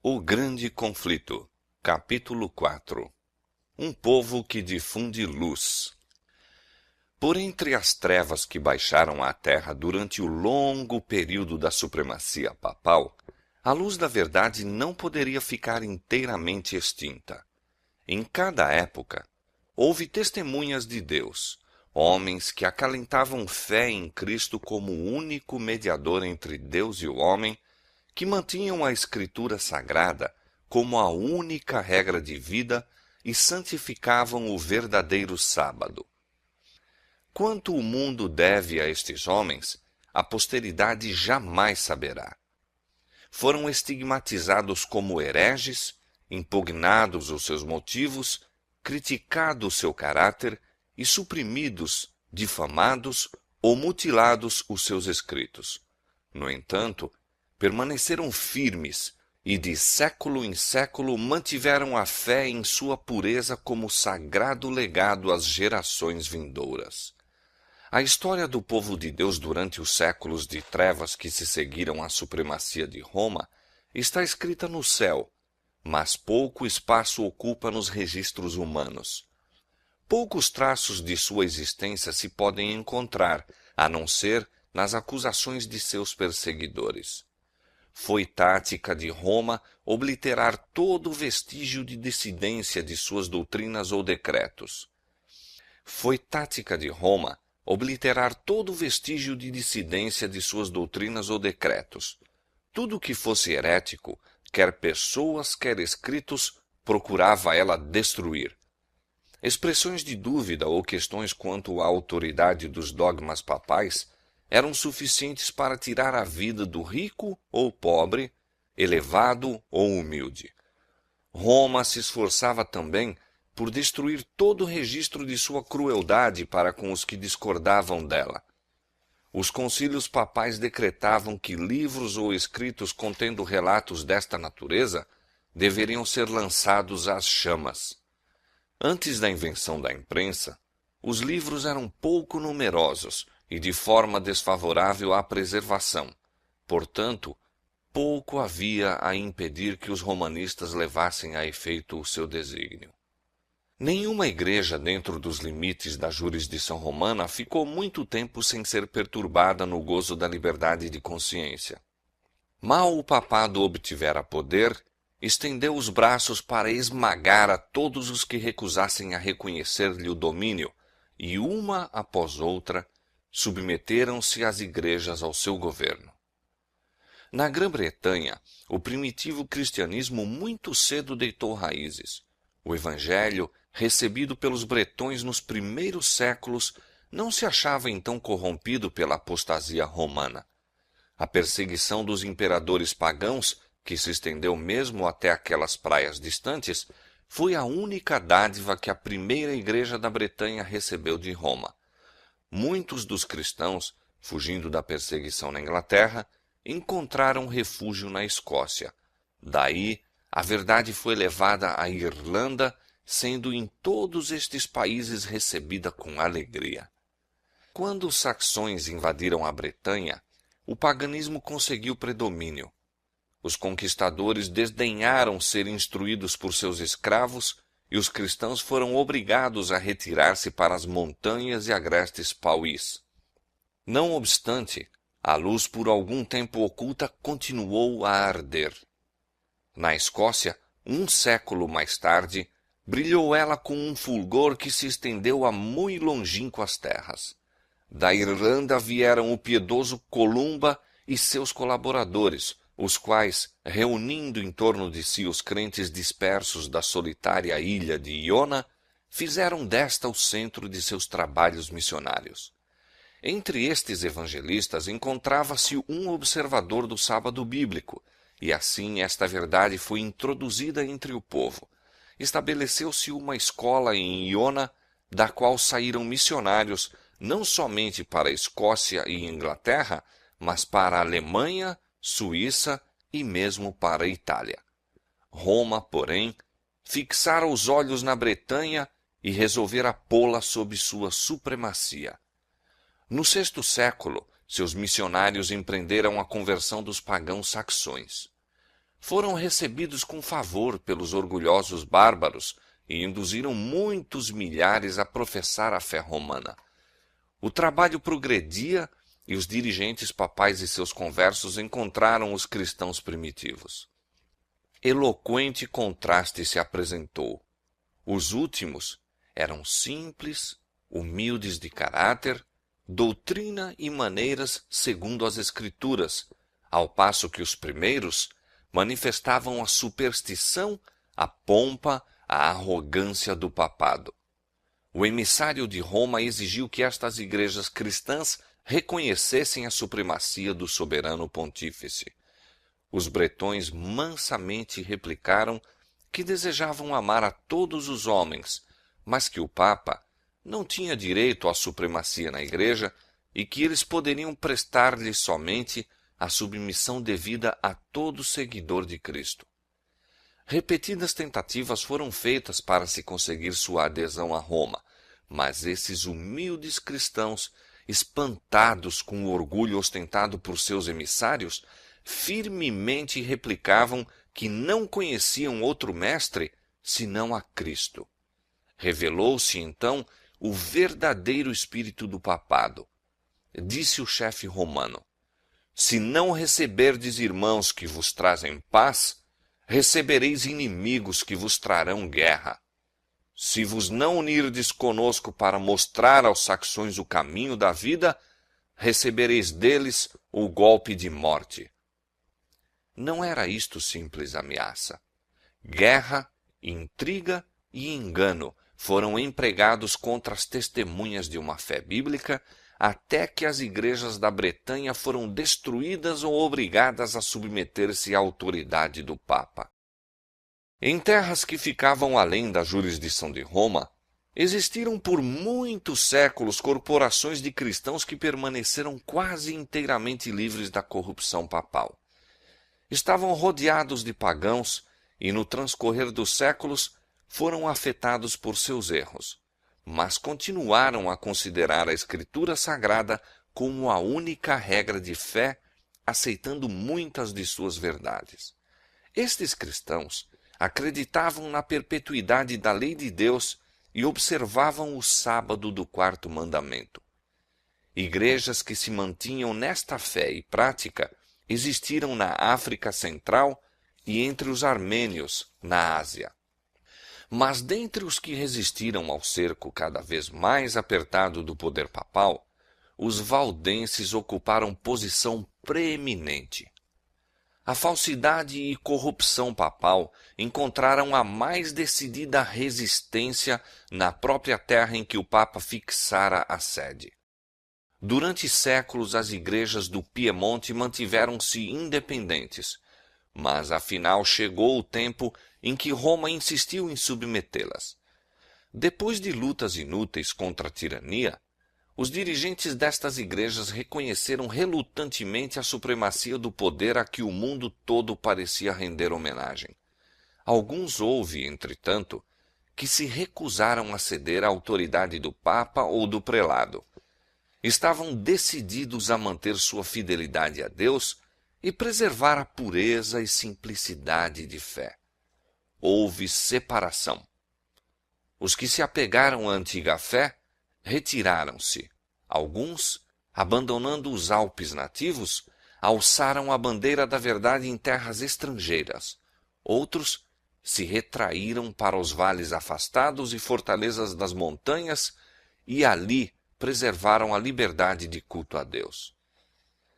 O Grande Conflito, capítulo 4. Um povo que difunde luz. Por entre as trevas que baixaram à terra durante o longo período da supremacia papal, a luz da verdade não poderia ficar inteiramente extinta. Em cada época, houve testemunhas de Deus, homens que acalentavam fé em Cristo como o único mediador entre Deus e o homem, que mantinham a Escritura Sagrada como a única regra de vida e santificavam o verdadeiro sábado. Quanto o mundo deve a estes homens, a posteridade jamais saberá. Foram estigmatizados como hereges, impugnados os seus motivos, criticado o seu caráter e suprimidos, difamados ou mutilados os seus escritos. No entanto, permaneceram firmes e de século em século mantiveram a fé em sua pureza como sagrado legado às gerações vindouras. A história do povo de Deus durante os séculos de trevas que se seguiram à supremacia de Roma está escrita no céu, mas pouco espaço ocupa nos registros humanos. Poucos traços de sua existência se podem encontrar, a não ser nas acusações de seus perseguidores. Foi tática de Roma obliterar todo vestígio de dissidência de suas doutrinas ou decretos. Foi tática de Roma obliterar todo vestígio de dissidência de suas doutrinas ou decretos. Tudo que fosse herético, quer pessoas, quer escritos, procurava ela destruir. Expressões de dúvida ou questões quanto à autoridade dos dogmas papais eram suficientes para tirar a vida do rico ou pobre, elevado ou humilde. Roma se esforçava também por destruir todo o registro de sua crueldade para com os que discordavam dela. Os concílios papais decretavam que livros ou escritos contendo relatos desta natureza deveriam ser lançados às chamas. Antes da invenção da imprensa, os livros eram pouco numerosos e de forma desfavorável à preservação. Portanto, pouco havia a impedir que os romanistas levassem a efeito o seu desígnio. Nenhuma igreja dentro dos limites da jurisdição romana ficou muito tempo sem ser perturbada no gozo da liberdade de consciência. Mal o papado obtivera poder, estendeu os braços para esmagar a todos os que recusassem a reconhecer-lhe o domínio, e uma após outra submeteram-se as igrejas ao seu governo. Na Grã-Bretanha, o primitivo cristianismo muito cedo deitou raízes. O evangelho, recebido pelos bretões nos primeiros séculos, não se achava então corrompido pela apostasia romana. A perseguição dos imperadores pagãos, que se estendeu mesmo até aquelas praias distantes, foi a única dádiva que a primeira igreja da Bretanha recebeu de Roma. Muitos dos cristãos, fugindo da perseguição na Inglaterra, encontraram refúgio na Escócia. Daí, a verdade foi levada à Irlanda, sendo em todos estes países recebida com alegria. Quando os saxões invadiram a Bretanha, o paganismo conseguiu predomínio. Os conquistadores desdenharam ser instruídos por seus escravos e os cristãos foram obrigados a retirar-se para as montanhas e agrestes pauís. Não obstante, a luz por algum tempo oculta continuou a arder. Na Escócia, um século mais tarde, brilhou ela com um fulgor que se estendeu a muito longínquas terras. Da Irlanda vieram o piedoso Columba e seus colaboradores, os quais, reunindo em torno de si os crentes dispersos da solitária ilha de Iona, fizeram desta o centro de seus trabalhos missionários. Entre estes evangelistas encontrava-se um observador do sábado bíblico, e assim esta verdade foi introduzida entre o povo. Estabeleceu-se uma escola em Iona, da qual saíram missionários não somente para a Escócia e Inglaterra, mas para a Alemanha, Suíça e mesmo para a Itália. Roma, porém, fixara os olhos na Bretanha e resolvera pô-la sob sua supremacia. No sexto século, seus missionários empreenderam a conversão dos pagãos saxões. foram recebidos com favor pelos orgulhosos bárbaros e induziram muitos milhares a professar a fé romana. O trabalho progredia e os dirigentes papais e seus conversos encontraram os cristãos primitivos. Eloquente contraste se apresentou. Os últimos eram simples, humildes de caráter, doutrina e maneiras segundo as Escrituras, ao passo que os primeiros manifestavam a superstição, a pompa, a arrogância do papado. O emissário de Roma exigiu que estas igrejas cristãs reconhecessem a supremacia do soberano pontífice. Os bretões mansamente replicaram que desejavam amar a todos os homens, mas que o Papa não tinha direito à supremacia na igreja e que eles poderiam prestar-lhe somente a submissão devida a todo seguidor de Cristo. Repetidas tentativas foram feitas para se conseguir sua adesão a Roma, mas esses humildes cristãos, espantados com o orgulho ostentado por seus emissários, firmemente replicavam que não conheciam outro mestre senão a Cristo. Revelou-se então o verdadeiro espírito do papado. Disse o chefe romano: se não receberdes irmãos que vos trazem paz, recebereis inimigos que vos trarão guerra. Se vos não unirdes conosco para mostrar aos saxões o caminho da vida, recebereis deles o golpe de morte. Não era isto simples ameaça. Guerra, intriga e engano foram empregados contra as testemunhas de uma fé bíblica, até que as igrejas da Bretanha foram destruídas ou obrigadas a submeter-se à autoridade do Papa. Em terras que ficavam além da jurisdição de Roma, existiram por muitos séculos corporações de cristãos que permaneceram quase inteiramente livres da corrupção papal. Estavam rodeados de pagãos e, no transcorrer dos séculos, foram afetados por seus erros, mas continuaram a considerar a Escritura Sagrada como a única regra de fé, aceitando muitas de suas verdades. Estes cristãos acreditavam na perpetuidade da lei de Deus e observavam o sábado do quarto mandamento. Igrejas que se mantinham nesta fé e prática existiram na África Central e entre os armênios, na Ásia. Mas dentre os que resistiram ao cerco cada vez mais apertado do poder papal, os valdenses ocuparam posição preeminente. A falsidade e corrupção papal encontraram a mais decidida resistência na própria terra em que o Papa fixara a sede. Durante séculos, as igrejas do Piemonte mantiveram-se independentes, mas afinal chegou o tempo em que Roma insistiu em submetê-las. Depois de lutas inúteis contra a tirania, os dirigentes destas igrejas reconheceram relutantemente a supremacia do poder a que o mundo todo parecia render homenagem. Alguns houve, entretanto, que se recusaram a ceder à autoridade do Papa ou do prelado. Estavam decididos a manter sua fidelidade a Deus e preservar a pureza e simplicidade de fé. Houve separação. Os que se apegaram à antiga fé retiraram-se. Alguns, abandonando os Alpes nativos, alçaram a bandeira da verdade em terras estrangeiras. Outros se retraíram para os vales afastados e fortalezas das montanhas e ali preservaram a liberdade de culto a Deus.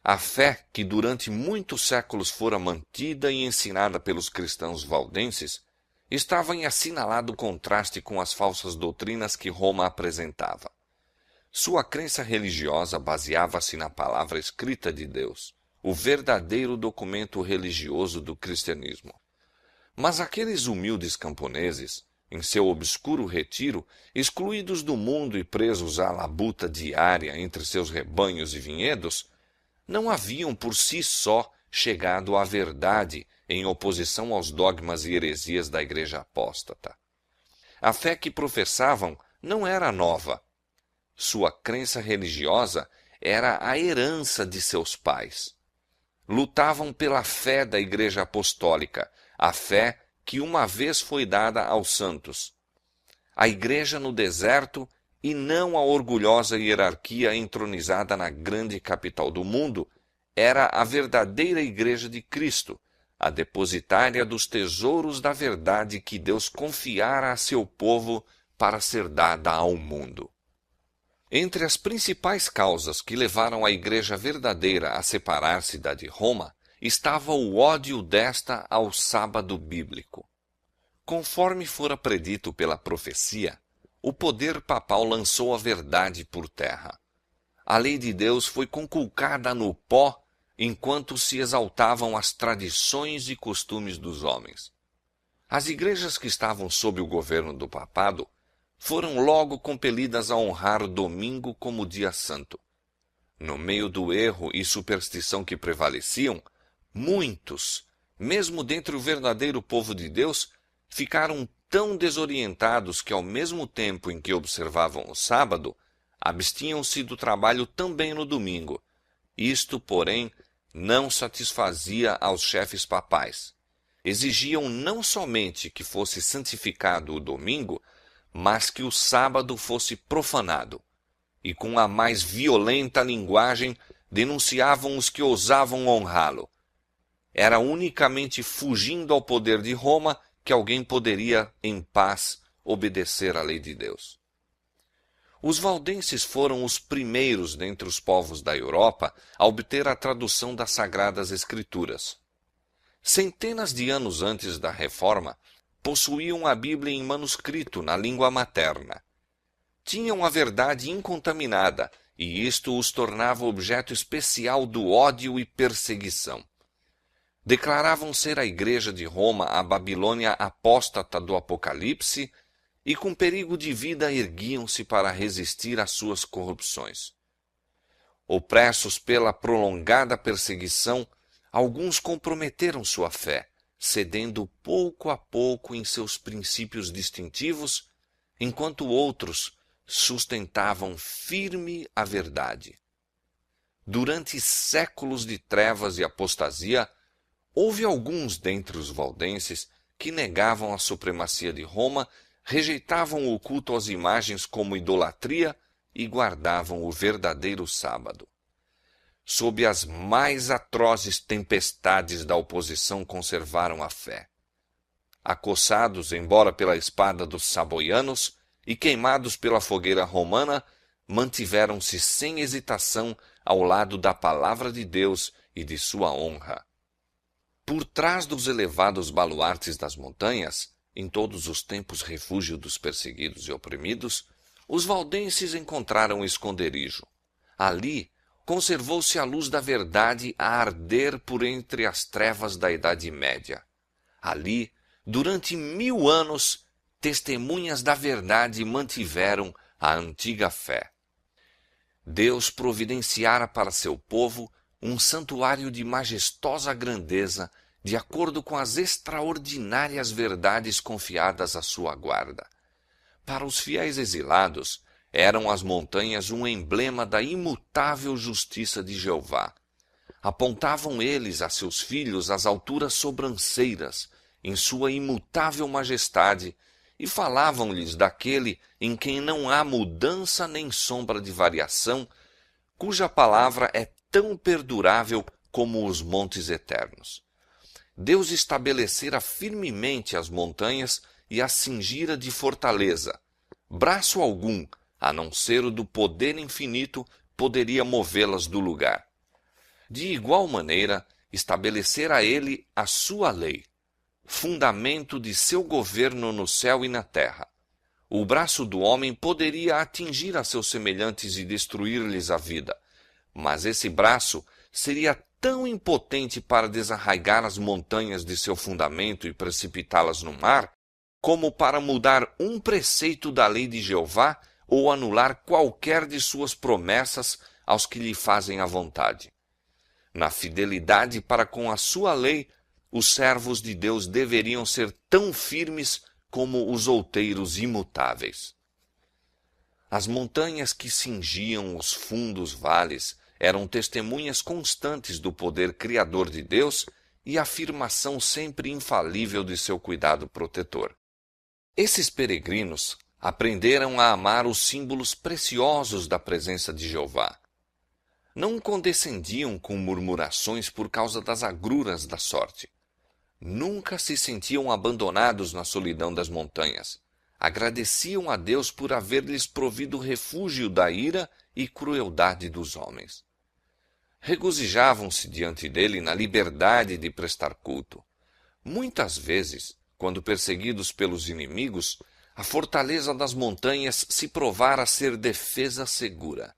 A fé que durante muitos séculos fora mantida e ensinada pelos cristãos valdenses estava em assinalado contraste com as falsas doutrinas que Roma apresentava. Sua crença religiosa baseava-se na palavra escrita de Deus, o verdadeiro documento religioso do cristianismo. Mas aqueles humildes camponeses, em seu obscuro retiro, excluídos do mundo e presos à labuta diária entre seus rebanhos e vinhedos, não haviam por si só chegado à verdade em oposição aos dogmas e heresias da igreja apóstata. A fé que professavam não era nova. Sua crença religiosa era a herança de seus pais. lutavam pela fé da Igreja Apostólica, a fé que uma vez foi dada aos santos. A Igreja no deserto e não a orgulhosa hierarquia entronizada na grande capital do mundo, era a verdadeira Igreja de Cristo, a depositária dos tesouros da verdade que Deus confiara a seu povo para ser dada ao mundo. Entre as principais causas que levaram a Igreja verdadeira a separar-se da de Roma, estava o ódio desta ao sábado bíblico. Conforme fora predito pela profecia, o poder papal lançou a verdade por terra. A lei de Deus foi conculcada no pó, enquanto se exaltavam as tradições e costumes dos homens. As igrejas que estavam sob o governo do papado foram logo compelidas a honrar o domingo como dia santo. No meio do erro e superstição que prevaleciam, muitos, mesmo dentre o verdadeiro povo de Deus, ficaram tão desorientados que, ao mesmo tempo em que observavam o sábado, abstinham-se do trabalho também no domingo. Isto, porém, não satisfazia aos chefes papais. Exigiam não somente que fosse santificado o domingo, mas que o sábado fosse profanado. E com a mais violenta linguagem denunciavam os que ousavam honrá-lo. Era unicamente fugindo ao poder de Roma que alguém poderia, em paz, obedecer à lei de Deus. Os valdenses foram os primeiros dentre os povos da Europa a obter a tradução das Sagradas Escrituras. Centenas de anos antes da Reforma, possuíam a Bíblia em manuscrito na língua materna. Tinham a verdade incontaminada, e isto os tornava objeto especial do ódio e perseguição. Declaravam ser a Igreja de Roma a Babilônia apóstata do Apocalipse, e com perigo de vida erguiam-se para resistir às suas corrupções. Opressos pela prolongada perseguição, alguns comprometeram sua fé, cedendo pouco a pouco em seus princípios distintivos, enquanto outros sustentavam firme a verdade. Durante séculos de trevas e apostasia, houve alguns dentre os valdenses que negavam a supremacia de Roma, rejeitavam o culto às imagens como idolatria e guardavam o verdadeiro sábado. Sob as mais atrozes tempestades da oposição conservaram a fé. Acossados, embora pela espada dos saboianos, e queimados pela fogueira romana, mantiveram-se sem hesitação ao lado da palavra de Deus e de sua honra. Por trás dos elevados baluartes das montanhas, em todos os tempos refúgio dos perseguidos e oprimidos, os valdenses encontraram esconderijo. Ali conservou-se a luz da verdade a arder por entre as trevas da Idade Média. Ali, durante 1000 anos, testemunhas da verdade mantiveram a antiga fé. Deus providenciara para seu povo um santuário de majestosa grandeza, de acordo com as extraordinárias verdades confiadas à sua guarda. Para os fiéis exilados, eram as montanhas um emblema da imutável justiça de Jeová. Apontavam eles a seus filhos as alturas sobranceiras, em sua imutável majestade, e falavam-lhes daquele em quem não há mudança nem sombra de variação, cuja palavra é tão perdurável como os montes eternos. Deus estabelecera firmemente as montanhas e as cingira de fortaleza. Braço algum, a não ser o do poder infinito, poderia movê-las do lugar. De igual maneira, estabelecera ele a sua lei, fundamento de seu governo no céu e na terra. O braço do homem poderia atingir a seus semelhantes e destruir-lhes a vida, mas esse braço seria tão impotente para desarraigar as montanhas de seu fundamento e precipitá-las no mar, como para mudar um preceito da lei de Jeová ou anular qualquer de suas promessas aos que lhe fazem a vontade. Na fidelidade para com a sua lei, os servos de Deus deveriam ser tão firmes como os outeiros imutáveis. As montanhas que cingiam os fundos vales eram testemunhas constantes do poder criador de Deus e afirmação sempre infalível de seu cuidado protetor. Esses peregrinos aprenderam a amar os símbolos preciosos da presença de Jeová. Não condescendiam com murmurações por causa das agruras da sorte. Nunca se sentiam abandonados na solidão das montanhas. Agradeciam a Deus por haver-lhes provido refúgio da ira e crueldade dos homens. Regozijavam-se diante dele na liberdade de prestar culto. Muitas vezes, quando perseguidos pelos inimigos, a fortaleza das montanhas se provara ser defesa segura.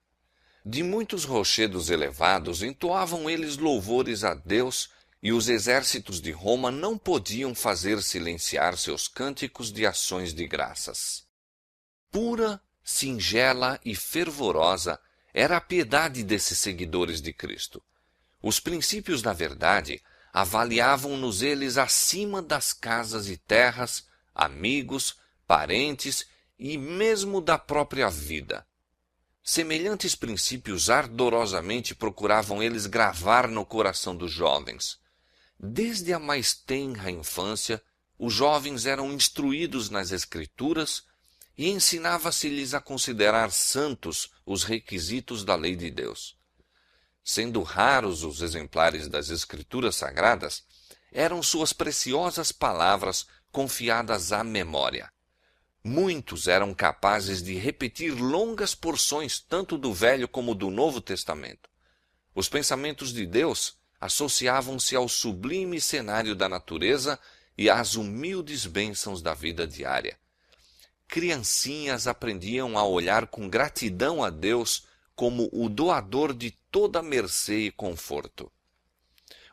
De muitos rochedos elevados entoavam eles louvores a Deus, e os exércitos de Roma não podiam fazer silenciar seus cânticos de ações de graças. Pura, singela e fervorosa era a piedade desses seguidores de Cristo. Os princípios da verdade avaliavam-nos eles acima das casas e terras, amigos, parentes e mesmo da própria vida. Semelhantes princípios ardorosamente procuravam eles gravar no coração dos jovens. Desde a mais tenra infância, os jovens eram instruídos nas Escrituras e ensinava-se-lhes a considerar santos os requisitos da lei de Deus. Sendo raros os exemplares das Escrituras Sagradas, eram suas preciosas palavras confiadas à memória. Muitos eram capazes de repetir longas porções tanto do Velho como do Novo Testamento. Os pensamentos de Deus associavam-se ao sublime cenário da natureza e às humildes bênçãos da vida diária. Criancinhas aprendiam a olhar com gratidão a Deus como o doador de toda mercê e conforto.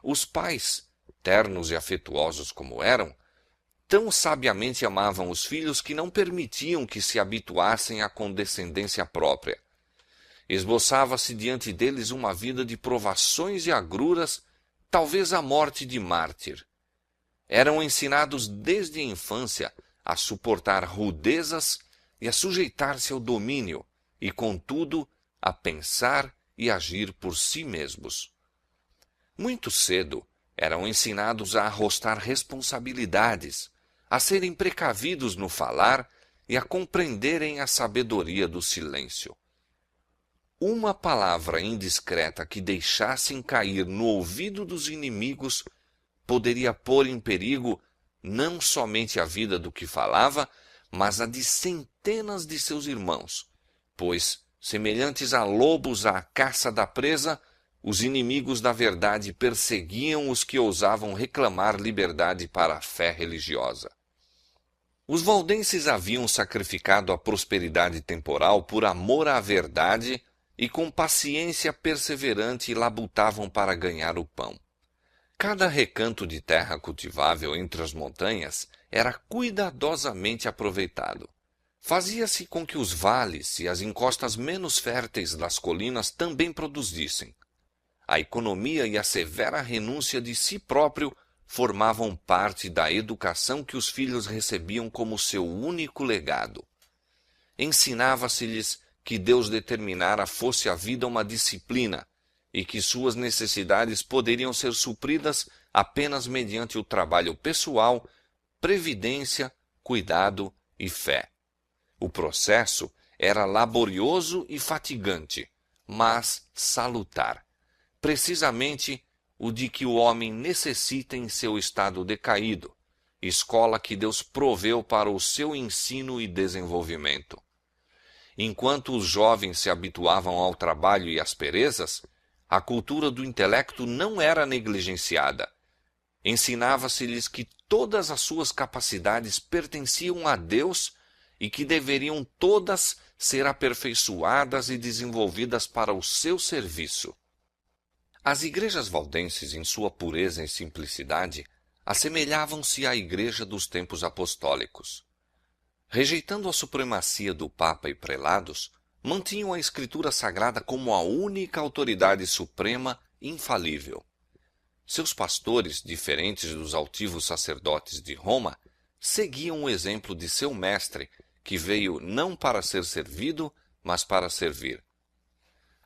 Os pais, ternos e afetuosos como eram, tão sabiamente amavam os filhos que não permitiam que se habituassem à condescendência própria. Esboçava-se diante deles uma vida de provações e agruras, talvez a morte de mártir. Eram ensinados desde a infância a suportar rudezas e a sujeitar-se ao domínio, e, contudo, a pensar e agir por si mesmos. Muito cedo eram ensinados a arrostar responsabilidades, a serem precavidos no falar e a compreenderem a sabedoria do silêncio. Uma palavra indiscreta que deixassem cair no ouvido dos inimigos poderia pôr em perigo não somente a vida do que falava, mas a de centenas de seus irmãos, pois, semelhantes a lobos à caça da presa, os inimigos da verdade perseguiam os que ousavam reclamar liberdade para a fé religiosa. Os valdenses haviam sacrificado a prosperidade temporal por amor à verdade e com paciência perseverante labutavam para ganhar o pão. Cada recanto de terra cultivável entre as montanhas era cuidadosamente aproveitado. Fazia-se com que os vales e as encostas menos férteis das colinas também produzissem. A economia e a severa renúncia de si próprio formavam parte da educação que os filhos recebiam como seu único legado. Ensinava-se-lhes que Deus determinara fosse a vida uma disciplina e que suas necessidades poderiam ser supridas apenas mediante o trabalho pessoal, previdência, cuidado e fé. O processo era laborioso e fatigante, mas salutar, precisamente o de que o homem necessita em seu estado decaído, escola que Deus proveu para o seu ensino e desenvolvimento. Enquanto os jovens se habituavam ao trabalho e às perezas, a cultura do intelecto não era negligenciada. Ensinava-se-lhes que todas as suas capacidades pertenciam a Deus e que deveriam todas ser aperfeiçoadas e desenvolvidas para o seu serviço. As igrejas valdenses, em sua pureza e simplicidade, assemelhavam-se à igreja dos tempos apostólicos. Rejeitando a supremacia do Papa e prelados, mantinham a Escritura Sagrada como a única autoridade suprema infalível. Seus pastores, diferentes dos altivos sacerdotes de Roma, seguiam o exemplo de seu mestre, que veio não para ser servido, mas para servir.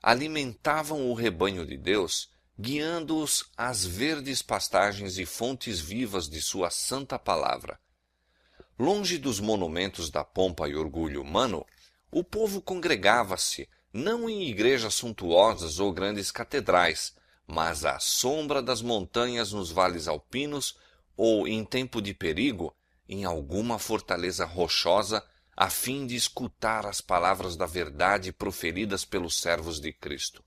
alimentavam o rebanho de Deus, guiando-os às verdes pastagens e fontes vivas de sua santa palavra. Longe dos monumentos da pompa e orgulho humano, o povo congregava-se, não em igrejas suntuosas ou grandes catedrais, mas à sombra das montanhas nos vales alpinos ou, em tempo de perigo, em alguma fortaleza rochosa, a fim de escutar as palavras da verdade proferidas pelos servos de Cristo.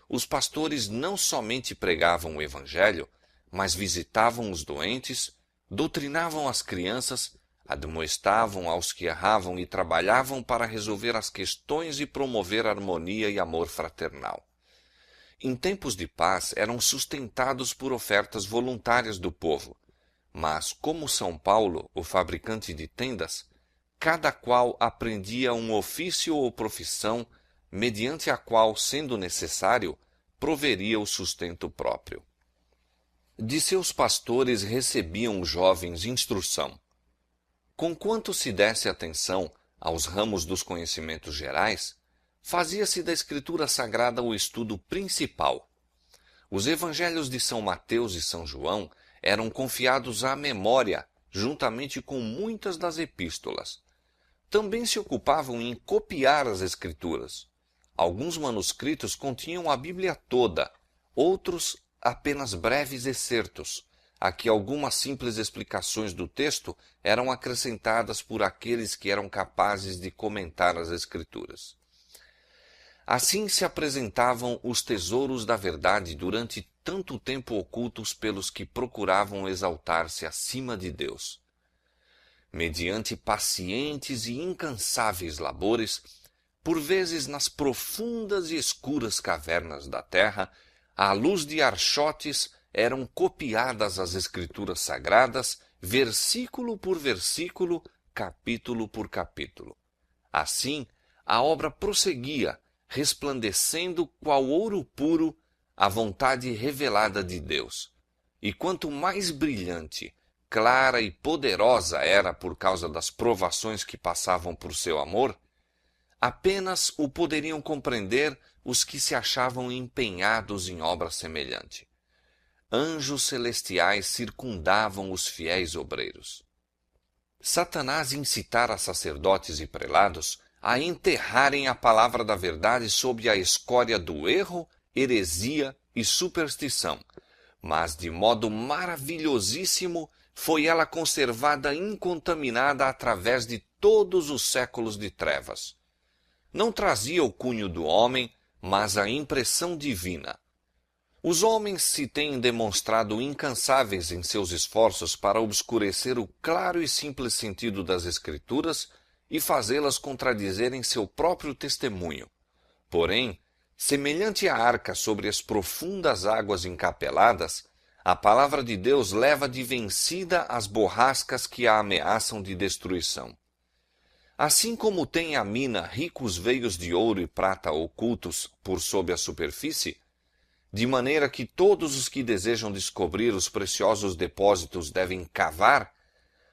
Os pastores não somente pregavam o Evangelho, mas visitavam os doentes, doutrinavam as crianças, admoestavam aos que erravam e trabalhavam para resolver as questões e promover harmonia e amor fraternal. Em tempos de paz eram sustentados por ofertas voluntárias do povo, mas, como São Paulo, o fabricante de tendas, cada qual aprendia um ofício ou profissão, mediante a qual, sendo necessário, proveria o sustento próprio. De seus pastores recebiam os jovens instrução. Conquanto se desse atenção aos ramos dos conhecimentos gerais, fazia-se da Escritura Sagrada o estudo principal. Os evangelhos de São Mateus e São João eram confiados à memória, juntamente com muitas das epístolas. Também se ocupavam em copiar as Escrituras. Alguns manuscritos continham a Bíblia toda, outros apenas breves excertos, a que algumas simples explicações do texto eram acrescentadas por aqueles que eram capazes de comentar as Escrituras. Assim se apresentavam os tesouros da verdade durante tanto tempo ocultos pelos que procuravam exaltar-se acima de Deus. Mediante pacientes e incansáveis labores, por vezes nas profundas e escuras cavernas da terra, à luz de archotes eram copiadas as Escrituras Sagradas, versículo por versículo, capítulo por capítulo. Assim, a obra prosseguia, resplandecendo qual ouro puro a vontade revelada de Deus. E quanto mais brilhante, clara e poderosa era por causa das provações que passavam por seu amor, apenas o poderiam compreender os que se achavam empenhados em obra semelhante. Anjos celestiais circundavam os fiéis obreiros. Satanás incitara sacerdotes e prelados a enterrarem a palavra da verdade sob a escória do erro, heresia e superstição, mas de modo maravilhosíssimo foi ela conservada incontaminada através de todos os séculos de trevas. Não trazia o cunho do homem, mas a impressão divina. Os homens se têm demonstrado incansáveis em seus esforços para obscurecer o claro e simples sentido das Escrituras e fazê-las contradizerem seu próprio testemunho. Porém, semelhante à arca sobre as profundas águas encapeladas, a palavra de Deus leva de vencida as borrascas que a ameaçam de destruição. Assim como tem a mina ricos veios de ouro e prata ocultos por sob a superfície, de maneira que todos os que desejam descobrir os preciosos depósitos devem cavar,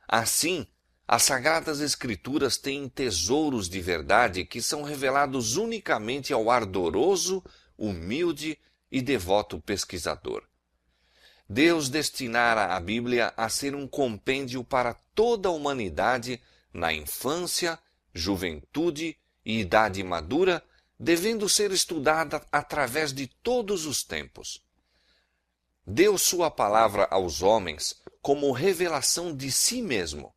assim, as Sagradas Escrituras têm tesouros de verdade que são revelados unicamente ao ardoroso, humilde e devoto pesquisador. Deus destinara a Bíblia a ser um compêndio para toda a humanidade na infância, juventude e idade madura, devendo ser estudada através de todos os tempos. Deu sua palavra aos homens como revelação de si mesmo.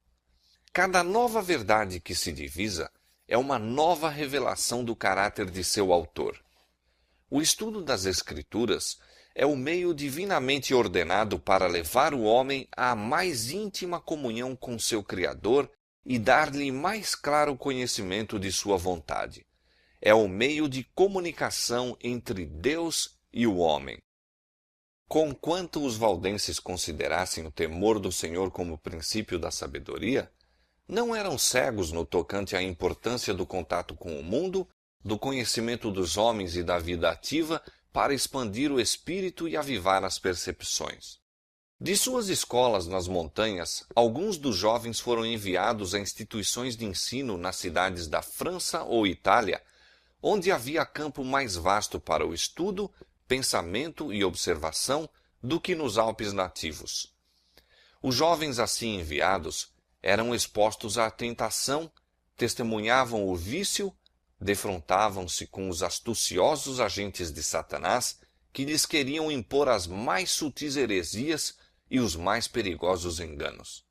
Cada nova verdade que se divisa é uma nova revelação do caráter de seu autor. O estudo das Escrituras é o meio divinamente ordenado para levar o homem à mais íntima comunhão com seu Criador e dar-lhe mais claro conhecimento de sua vontade. É o meio de comunicação entre Deus e o homem. Conquanto os valdenses considerassem o temor do Senhor como princípio da sabedoria, não eram cegos no tocante à importância do contato com o mundo, do conhecimento dos homens e da vida ativa para expandir o espírito e avivar as percepções. De suas escolas nas montanhas, alguns dos jovens foram enviados a instituições de ensino nas cidades da França ou Itália, onde havia campo mais vasto para o estudo, pensamento e observação do que nos Alpes nativos. Os jovens assim enviados eram expostos à tentação, testemunhavam o vício, defrontavam-se com os astuciosos agentes de Satanás que lhes queriam impor as mais sutis heresias e os mais perigosos enganos.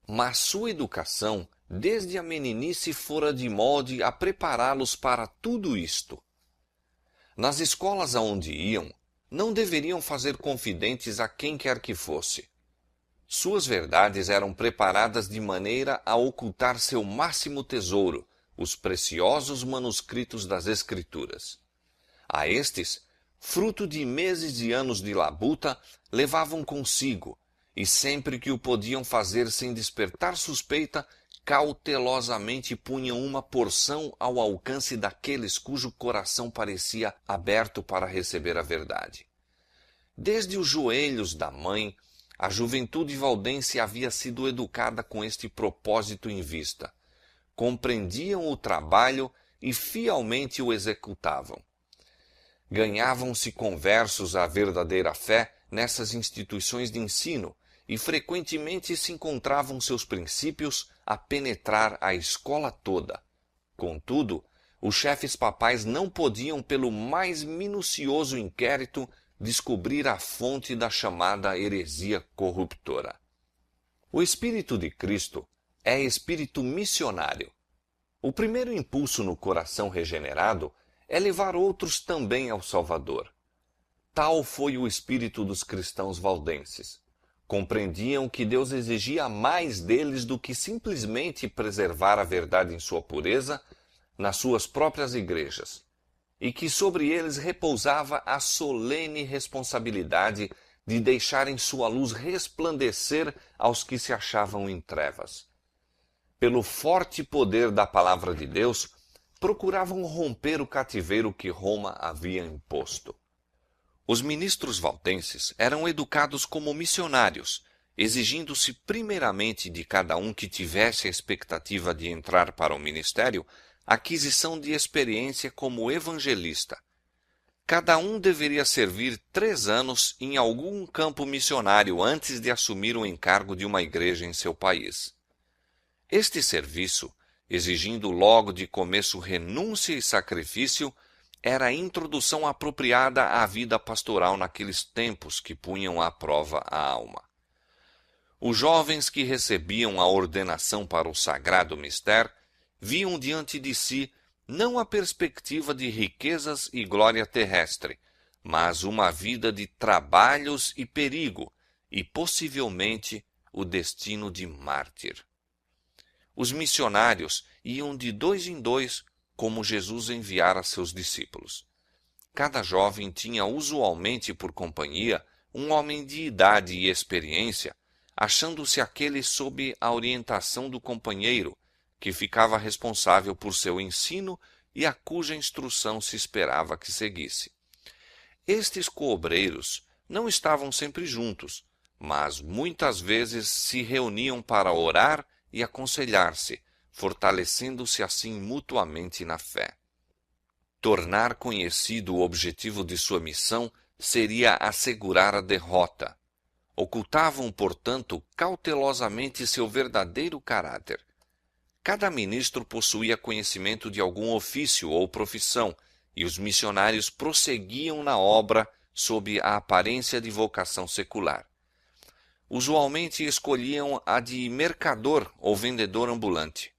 Mas sua educação, desde a meninice, fora de molde a prepará-los para tudo isto. Nas escolas aonde iam, não deveriam fazer confidentes a quem quer que fosse. Suas verdades eram preparadas de maneira a ocultar seu máximo tesouro, os preciosos manuscritos das Escrituras. A estes, fruto de meses e anos de labuta, levavam consigo, e sempre que o podiam fazer sem despertar suspeita, cautelosamente punham uma porção ao alcance daqueles cujo coração parecia aberto para receber a verdade. Desde os joelhos da mãe, a juventude valdense havia sido educada com este propósito em vista. Compreendiam o trabalho e fielmente o executavam. Ganhavam-se conversos à verdadeira fé nessas instituições de ensino, e frequentemente se encontravam seus princípios a penetrar a escola toda. Contudo, os chefes papais não podiam, pelo mais minucioso inquérito, descobrir a fonte da chamada heresia corruptora. O Espírito de Cristo é espírito missionário. O primeiro impulso no coração regenerado é levar outros também ao Salvador. Tal foi o espírito dos cristãos valdenses. Compreendiam que Deus exigia mais deles do que simplesmente preservar a verdade em sua pureza nas suas próprias igrejas, e que sobre eles repousava a solene responsabilidade de deixarem sua luz resplandecer aos que se achavam em trevas. Pelo forte poder da palavra de Deus, procuravam romper o cativeiro que Roma havia imposto. Os ministros valdenses eram educados como missionários, exigindo-se primeiramente de cada um que tivesse a expectativa de entrar para o ministério aquisição de experiência como evangelista. Cada um deveria servir 3 anos em algum campo missionário antes de assumir o encargo de uma igreja em seu país. Este serviço, exigindo logo de começo renúncia e sacrifício, era a introdução apropriada à vida pastoral naqueles tempos que punham à prova a alma. Os jovens que recebiam a ordenação para o sagrado mistério viam diante de si não a perspectiva de riquezas e glória terrestre, mas uma vida de trabalhos e perigo, e possivelmente o destino de mártir. Os missionários iam de 2 em 2, como Jesus enviara seus discípulos. Cada jovem tinha usualmente por companhia um homem de idade e experiência, achando-se aquele sob a orientação do companheiro, que ficava responsável por seu ensino e a cuja instrução se esperava que seguisse. Estes coobreiros não estavam sempre juntos, mas muitas vezes se reuniam para orar e aconselhar-se, fortalecendo-se assim mutuamente na fé. Tornar conhecido o objetivo de sua missão seria assegurar a derrota. Ocultavam, portanto, cautelosamente seu verdadeiro caráter. Cada ministro possuía conhecimento de algum ofício ou profissão, e os missionários prosseguiam na obra sob a aparência de vocação secular. Usualmente escolhiam a de mercador ou vendedor ambulante.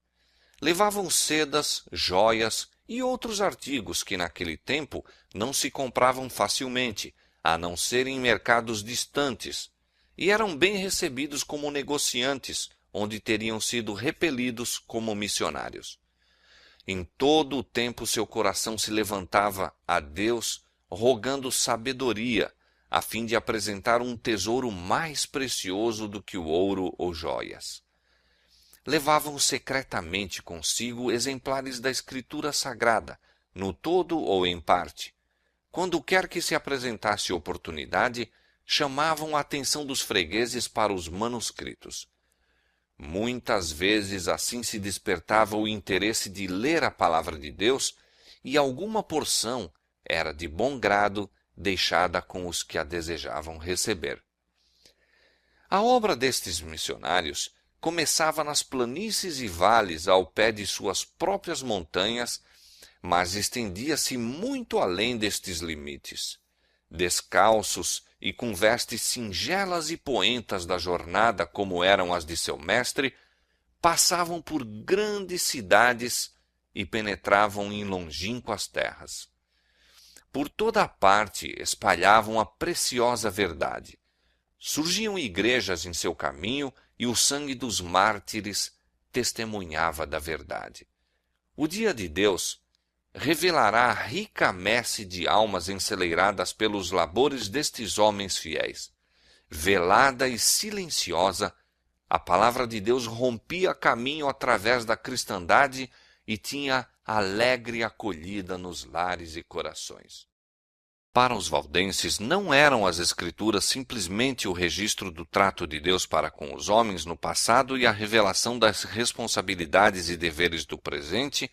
Levavam sedas, joias e outros artigos que naquele tempo não se compravam facilmente, a não ser em mercados distantes, e eram bem recebidos como negociantes, onde teriam sido repelidos como missionários. Em todo o tempo seu coração se levantava a Deus, rogando sabedoria, a fim de apresentar um tesouro mais precioso do que o ouro ou joias. Levavam secretamente consigo exemplares da Escritura Sagrada, no todo ou em parte. Quando quer que se apresentasse oportunidade, chamavam a atenção dos fregueses para os manuscritos. Muitas vezes assim se despertava o interesse de ler a palavra de Deus, e alguma porção era de bom grado deixada com os que a desejavam receber. A obra destes missionários começava nas planícies e vales ao pé de suas próprias montanhas, mas estendia-se muito além destes limites. Descalços e com vestes singelas e poentas da jornada como eram as de seu mestre, passavam por grandes cidades e penetravam em longínquas terras. Por toda a parte espalhavam a preciosa verdade. Surgiam igrejas em seu caminho e o sangue dos mártires testemunhava da verdade. O dia de Deus revelará a rica messe de almas enceleiradas pelos labores destes homens fiéis. Velada e silenciosa, a palavra de Deus rompia caminho através da cristandade e tinha alegre acolhida nos lares e corações. Para os valdenses, não eram as Escrituras simplesmente o registro do trato de Deus para com os homens no passado e a revelação das responsabilidades e deveres do presente,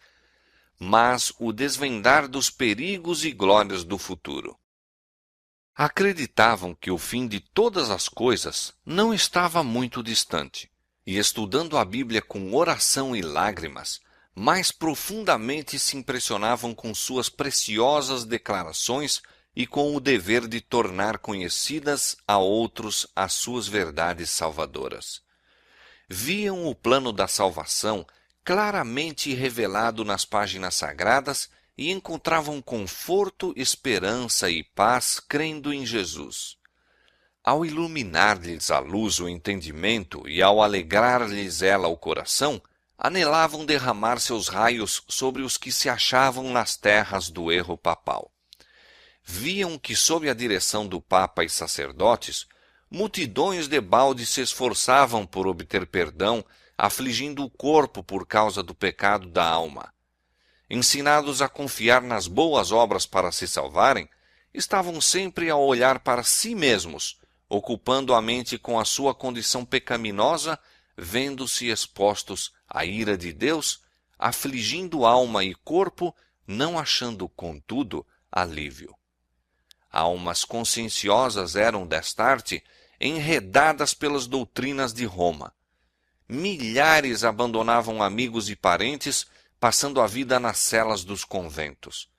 mas o desvendar dos perigos e glórias do futuro. Acreditavam que o fim de todas as coisas não estava muito distante, e estudando a Bíblia com oração e lágrimas, mais profundamente se impressionavam com suas preciosas declarações e com o dever de tornar conhecidas a outros as suas verdades salvadoras. Viam o plano da salvação claramente revelado nas páginas sagradas e encontravam conforto, esperança e paz crendo em Jesus. Ao iluminar-lhes a luz o entendimento e ao alegrar-lhes ela o coração, anelavam derramar seus raios sobre os que se achavam nas terras do erro papal. Viam que, sob a direção do Papa e sacerdotes, multidões debalde se esforçavam por obter perdão, afligindo o corpo por causa do pecado da alma. Ensinados a confiar nas boas obras para se salvarem, estavam sempre a olhar para si mesmos, ocupando a mente com a sua condição pecaminosa, vendo-se expostos à ira de Deus, afligindo alma e corpo, não achando, contudo, alívio. Almas conscienciosas eram, desta arte, enredadas pelas doutrinas de Roma. Milhares abandonavam amigos e parentes, passando a vida nas celas dos conventos.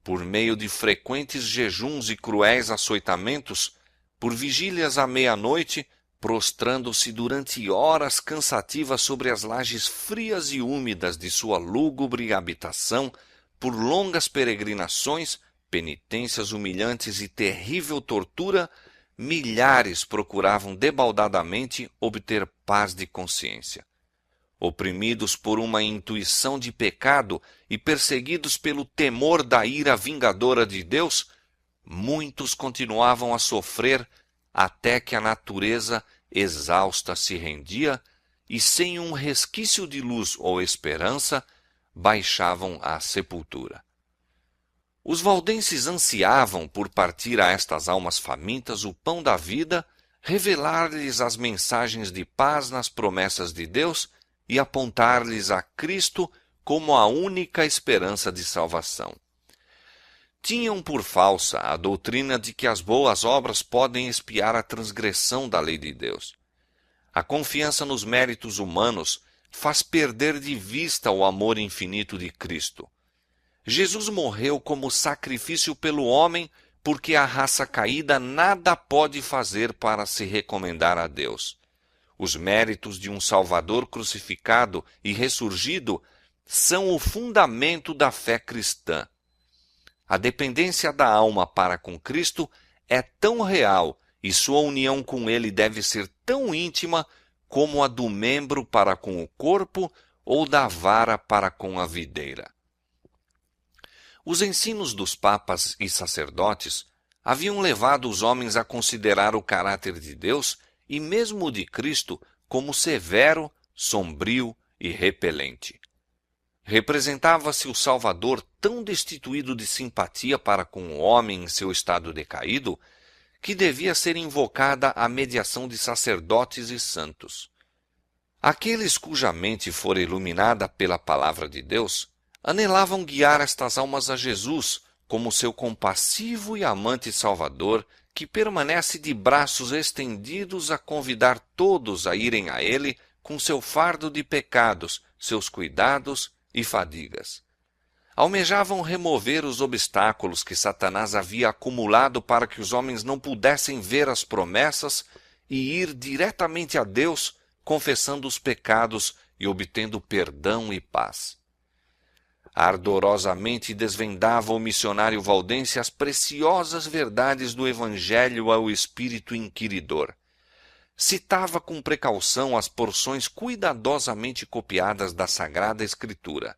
Por meio de frequentes jejuns e cruéis açoitamentos, por vigílias à meia-noite, prostrando-se durante horas cansativas sobre as lajes frias e úmidas de sua lúgubre habitação, por longas peregrinações, penitências humilhantes e terrível tortura, milhares procuravam debaldadamente obter paz de consciência. Oprimidos por uma intuição de pecado e perseguidos pelo temor da ira vingadora de Deus, muitos continuavam a sofrer até que a natureza exausta se rendia e, sem um resquício de luz ou esperança, baixavam à sepultura. Os valdenses ansiavam por partir a estas almas famintas o pão da vida, revelar-lhes as mensagens de paz nas promessas de Deus e apontar-lhes a Cristo como a única esperança de salvação. Tinham por falsa a doutrina de que as boas obras podem expiar a transgressão da lei de Deus. A confiança nos méritos humanos faz perder de vista o amor infinito de Cristo. Jesus morreu como sacrifício pelo homem, porque a raça caída nada pode fazer para se recomendar a Deus. Os méritos de um Salvador crucificado e ressurgido são o fundamento da fé cristã. A dependência da alma para com Cristo é tão real e sua união com Ele deve ser tão íntima como a do membro para com o corpo ou da vara para com a videira. Os ensinos dos papas e sacerdotes haviam levado os homens a considerar o caráter de Deus e mesmo o de Cristo como severo, sombrio e repelente. Representava-se o Salvador tão destituído de simpatia para com o homem em seu estado decaído, que devia ser invocada a mediação de sacerdotes e santos. Aqueles cuja mente fora iluminada pela palavra de Deus Anelavam guiar estas almas a Jesus como seu compassivo e amante Salvador, que permanece de braços estendidos a convidar todos a irem a Ele com seu fardo de pecados, seus cuidados e fadigas. Almejavam remover os obstáculos que Satanás havia acumulado para que os homens não pudessem ver as promessas e ir diretamente a Deus, confessando os pecados e obtendo perdão e paz. Ardorosamente desvendava o missionário valdense as preciosas verdades do Evangelho ao espírito inquiridor. Citava com precaução as porções cuidadosamente copiadas da Sagrada Escritura.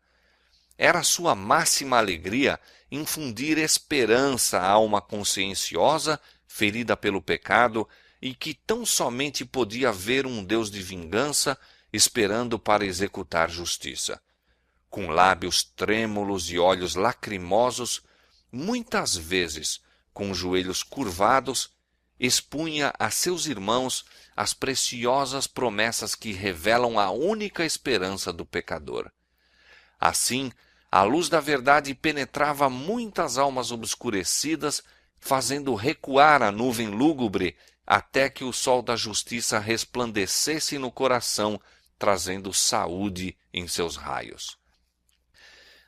Era sua máxima alegria infundir esperança à alma conscienciosa, ferida pelo pecado, e que tão somente podia ver um Deus de vingança, esperando para executar justiça. Com lábios trêmulos e olhos lacrimosos, muitas vezes, com joelhos curvados, expunha a seus irmãos as preciosas promessas que revelam a única esperança do pecador. Assim, a luz da verdade penetrava muitas almas obscurecidas, fazendo recuar a nuvem lúgubre até que o sol da justiça resplandecesse no coração, trazendo saúde em seus raios.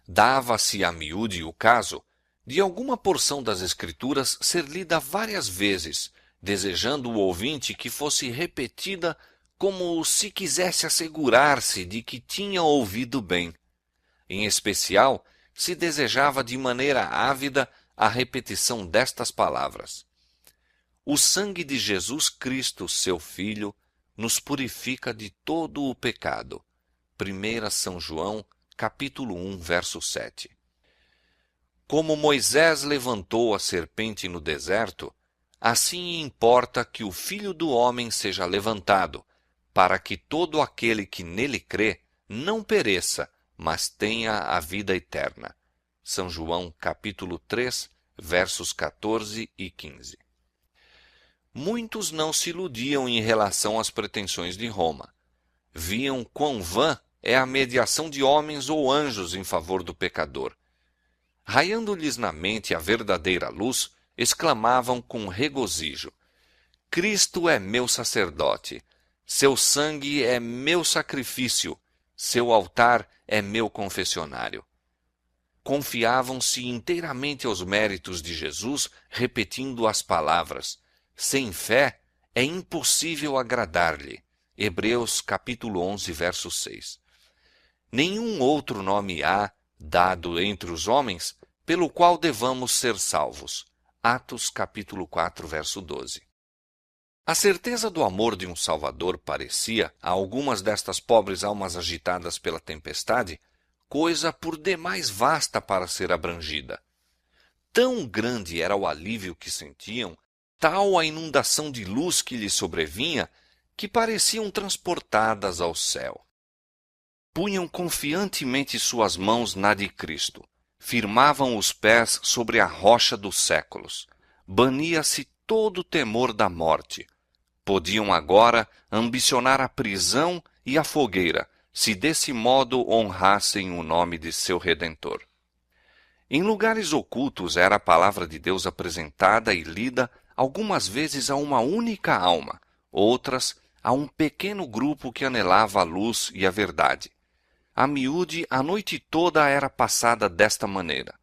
Dava-se a miúde o caso de alguma porção das Escrituras ser lida várias vezes, desejando o ouvinte que fosse repetida como se quisesse assegurar-se de que tinha ouvido bem. Em especial, se desejava de maneira ávida a repetição destas palavras: o sangue de Jesus Cristo, seu Filho, nos purifica de todo o pecado. 1 São João, capítulo 1, verso 7. Como Moisés levantou a serpente no deserto, assim importa que o Filho do Homem seja levantado, para que todo aquele que nele crê não pereça, mas tenha a vida eterna. São João, capítulo 3, versos 14 e 15. Muitos não se iludiam em relação às pretensões de Roma. Viam quão vã é a mediação de homens ou anjos em favor do pecador. Raiando-lhes na mente a verdadeira luz, exclamavam com regozijo: Cristo é meu sacerdote, seu sangue é meu sacrifício, seu altar é meu confessionário. Confiavam-se inteiramente aos méritos de Jesus, repetindo as palavras: sem fé é impossível agradar-lhe. Hebreus capítulo 11, verso 6. Nenhum outro nome há, dado entre os homens, pelo qual devamos ser salvos. Atos capítulo 4, verso 12. A certeza do amor de um Salvador parecia, a algumas destas pobres almas agitadas pela tempestade, coisa por demais vasta para ser abrangida. Tão grande era o alívio que sentiam, tal a inundação de luz que lhes sobrevinha, que pareciam transportadas ao céu. Punham confiantemente suas mãos na de Cristo, firmavam os pés sobre a rocha dos séculos, bania-se todo o temor da morte. Podiam agora ambicionar a prisão e a fogueira, se desse modo honrassem o nome de seu Redentor. Em lugares ocultos era a palavra de Deus apresentada e lida algumas vezes a uma única alma, outras a um pequeno grupo que anelava a luz e a verdade. A miúde, a noite toda era passada desta maneira.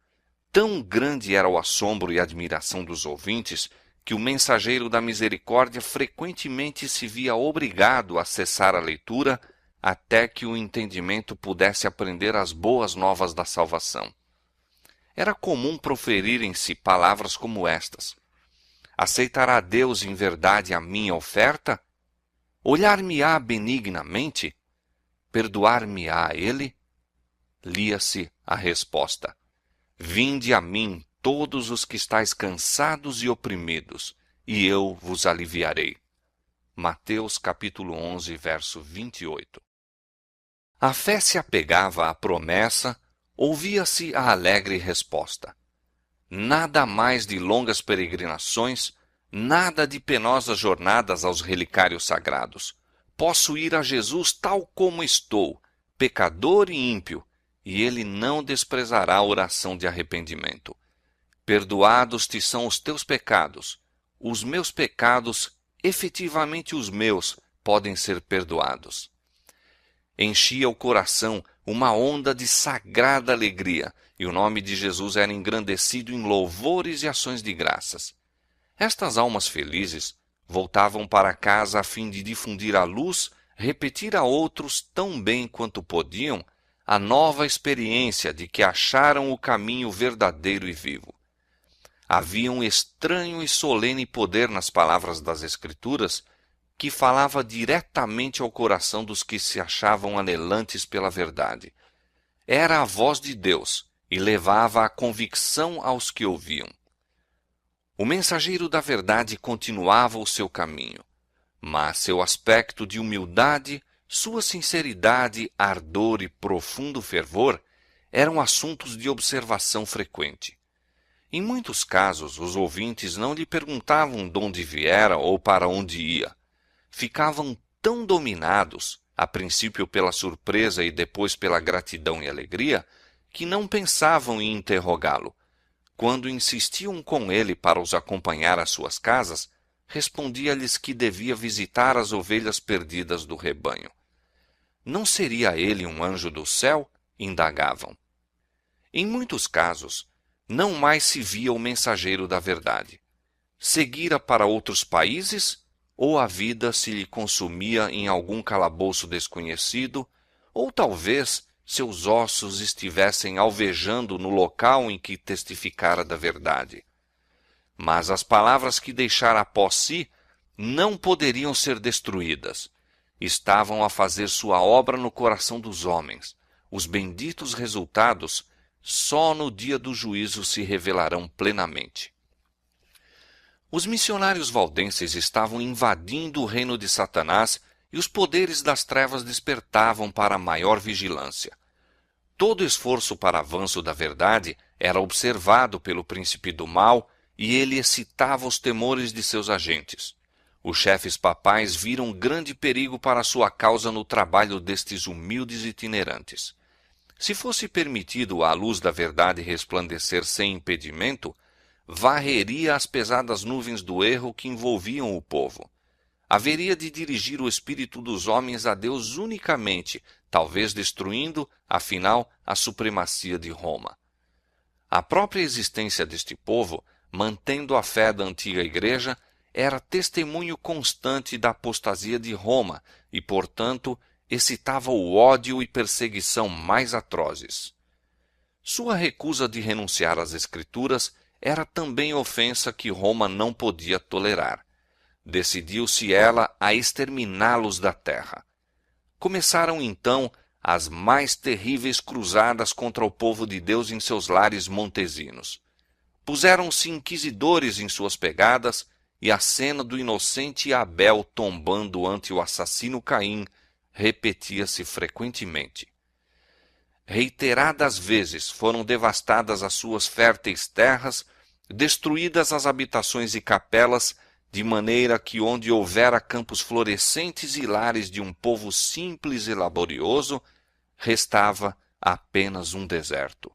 Tão grande era o assombro e admiração dos ouvintes, que o mensageiro da misericórdia frequentemente se via obrigado a cessar a leitura até que o entendimento pudesse aprender as boas novas da salvação. Era comum proferirem-se palavras como estas: aceitará Deus em verdade a minha oferta? Olhar-me-á benignamente? Perdoar-me-á Ele? Lia-se a resposta: vinde a mim todos os que estáis cansados e oprimidos, e eu vos aliviarei. Mateus capítulo 11, verso 28. A fé se apegava à promessa, ouvia-se a alegre resposta. Nada mais de longas peregrinações, nada de penosas jornadas aos relicários sagrados. Posso ir a Jesus tal como estou, pecador e ímpio, e ele não desprezará a oração de arrependimento. Perdoados te são os teus pecados. Os meus pecados, efetivamente os meus, podem ser perdoados. Enchia o coração uma onda de sagrada alegria, e o nome de Jesus era engrandecido em louvores e ações de graças. Estas almas felizes voltavam para casa a fim de difundir a luz, repetir a outros tão bem quanto podiam a nova experiência de que acharam o caminho verdadeiro e vivo. Havia um estranho e solene poder nas palavras das Escrituras que falava diretamente ao coração dos que se achavam anelantes pela verdade. Era a voz de Deus e levava a convicção aos que ouviam. O mensageiro da verdade continuava o seu caminho, mas seu aspecto de humildade, sua sinceridade, ardor e profundo fervor eram assuntos de observação frequente. Em muitos casos, os ouvintes não lhe perguntavam de onde viera ou para onde ia. Ficavam tão dominados, a princípio pela surpresa e depois pela gratidão e alegria, que não pensavam em interrogá-lo. Quando insistiam com ele para os acompanhar às suas casas, respondia-lhes que devia visitar as ovelhas perdidas do rebanho. Não seria ele um anjo do céu? Indagavam. Em muitos casos, não mais se via o mensageiro da verdade. Seguira para outros países, ou a vida se lhe consumia em algum calabouço desconhecido, ou talvez seus ossos estivessem alvejando no local em que testificara da verdade. Mas as palavras que deixara após si não poderiam ser destruídas. Estavam a fazer sua obra no coração dos homens. Os benditos resultados só no dia do juízo se revelarão plenamente. Os missionários valdenses estavam invadindo o reino de Satanás e os poderes das trevas despertavam para maior vigilância. Todo esforço para avanço da verdade era observado pelo príncipe do mal e ele excitava os temores de seus agentes. Os chefes papais viram grande perigo para sua causa no trabalho destes humildes itinerantes. Se fosse permitido à luz da verdade resplandecer sem impedimento, varreria as pesadas nuvens do erro que envolviam o povo. Haveria de dirigir o espírito dos homens a Deus unicamente, talvez destruindo, afinal, a supremacia de Roma. A própria existência deste povo, mantendo a fé da antiga igreja, era testemunho constante da apostasia de Roma e, portanto, excitava o ódio e perseguição mais atrozes. Sua recusa de renunciar às Escrituras era também ofensa que Roma não podia tolerar. Decidiu-se ela a exterminá-los da terra. Começaram então as mais terríveis cruzadas contra o povo de Deus em seus lares montesinos. Puseram-se inquisidores em suas pegadas, e a cena do inocente Abel tombando ante o assassino Caim repetia-se frequentemente. Reiteradas vezes foram devastadas as suas férteis terras, destruídas as habitações e capelas, de maneira que onde houvera campos florescentes e lares de um povo simples e laborioso, restava apenas um deserto.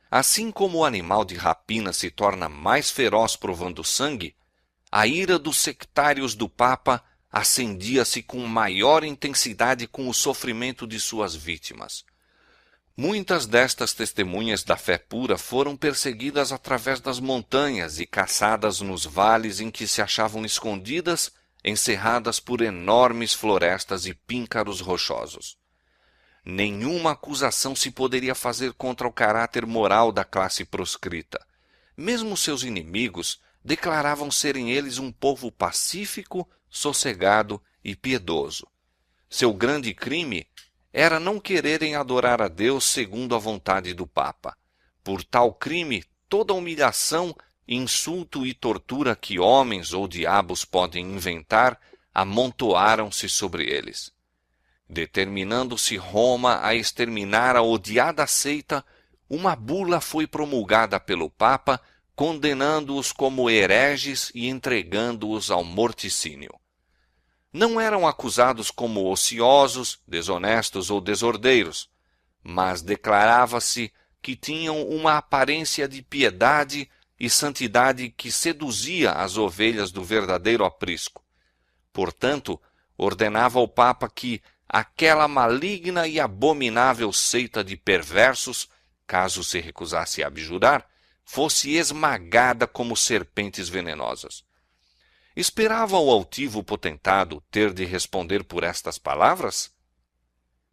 Assim como o animal de rapina se torna mais feroz provando sangue, a ira dos sectários do Papa acendia-se com maior intensidade com o sofrimento de suas vítimas. Muitas destas testemunhas da fé pura foram perseguidas através das montanhas e caçadas nos vales em que se achavam escondidas, encerradas por enormes florestas e píncaros rochosos. Nenhuma acusação se poderia fazer contra o caráter moral da classe proscrita. Mesmo seus inimigos declaravam serem eles um povo pacífico, sossegado e piedoso. Seu grande crime era não quererem adorar a Deus segundo a vontade do Papa. Por tal crime, toda humilhação, insulto e tortura que homens ou diabos podem inventar amontoaram-se sobre eles. Determinando-se Roma a exterminar a odiada seita, uma bula foi promulgada pelo Papa, condenando-os como hereges e entregando-os ao morticínio. Não eram acusados como ociosos, desonestos ou desordeiros, mas declarava-se que tinham uma aparência de piedade e santidade que seduzia as ovelhas do verdadeiro aprisco. Portanto, ordenava ao Papa que aquela maligna e abominável seita de perversos, caso se recusasse a abjurar, fosse esmagada como serpentes venenosas. Esperava o altivo potentado ter de responder por estas palavras?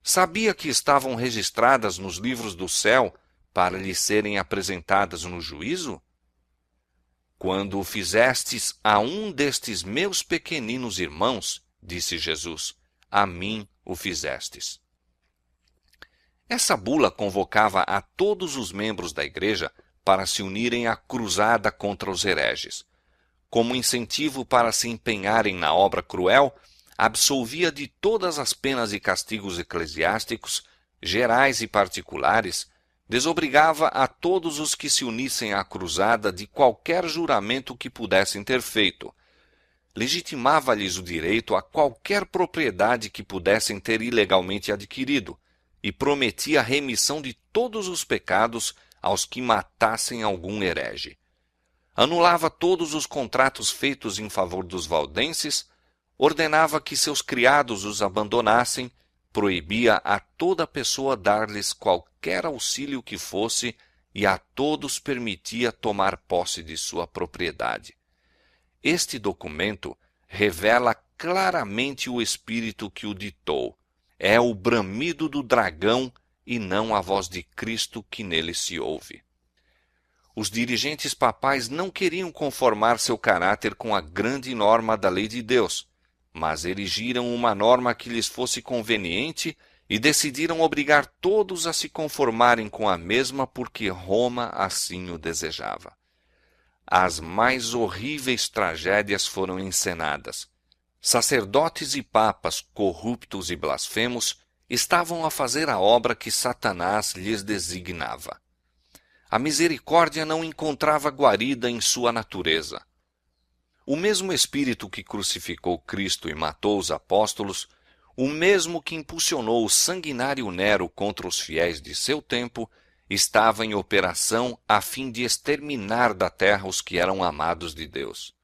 Sabia que estavam registradas nos livros do céu para lhe serem apresentadas no juízo? Quando o fizestes a um destes meus pequeninos irmãos, disse Jesus, a mim o fizestes. Essa bula convocava a todos os membros da igreja para se unirem à cruzada contra os hereges. Como incentivo para se empenharem na obra cruel, absolvia de todas as penas e castigos eclesiásticos, gerais e particulares, desobrigava a todos os que se unissem à cruzada de qualquer juramento que pudessem ter feito, legitimava-lhes o direito a qualquer propriedade que pudessem ter ilegalmente adquirido, e prometia a remissão de todos os pecados aos que matassem algum herege. Anulava todos os contratos feitos em favor dos valdenses, ordenava que seus criados os abandonassem, proibia a toda pessoa dar-lhes qualquer auxílio que fosse e a todos permitia tomar posse de sua propriedade. Este documento revela claramente o espírito que o ditou. É o bramido do dragão e não a voz de Cristo que nele se ouve. Os dirigentes papais não queriam conformar seu caráter com a grande norma da lei de Deus, mas erigiram uma norma que lhes fosse conveniente e decidiram obrigar todos a se conformarem com a mesma porque Roma assim o desejava. As mais horríveis tragédias foram encenadas. Sacerdotes e papas corruptos e blasfemos estavam a fazer a obra que Satanás lhes designava. A misericórdia não encontrava guarida em sua natureza. O mesmo Espírito que crucificou Cristo e matou os apóstolos, o mesmo que impulsionou o sanguinário Nero contra os fiéis de seu tempo, estava em operação a fim de exterminar da terra os que eram amados de Deus.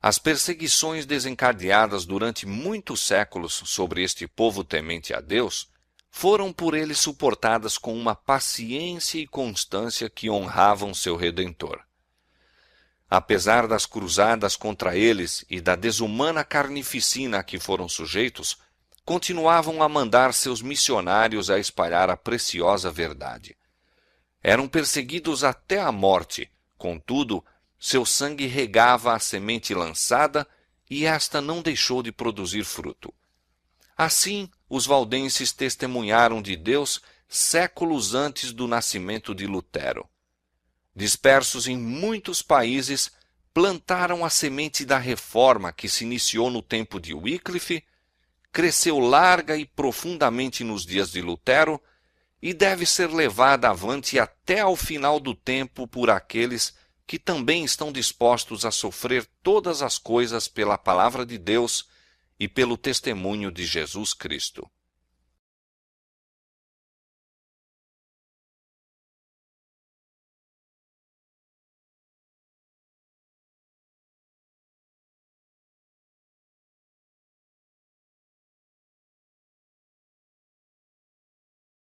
As perseguições desencadeadas durante muitos séculos sobre este povo temente a Deus foram por ele suportadas com uma paciência e constância que honravam seu Redentor. Apesar das cruzadas contra eles e da desumana carnificina a que foram sujeitos, continuavam a mandar seus missionários a espalhar a preciosa verdade. Eram perseguidos até a morte, contudo, seu sangue regava a semente lançada e esta não deixou de produzir fruto. Assim, os valdenses testemunharam de Deus séculos antes do nascimento de Lutero. Dispersos em muitos países, plantaram a semente da reforma que se iniciou no tempo de Wycliffe, cresceu larga e profundamente nos dias de Lutero e deve ser levada avante até ao final do tempo por aqueles que também estão dispostos a sofrer todas as coisas pela palavra de Deus e pelo testemunho de Jesus Cristo.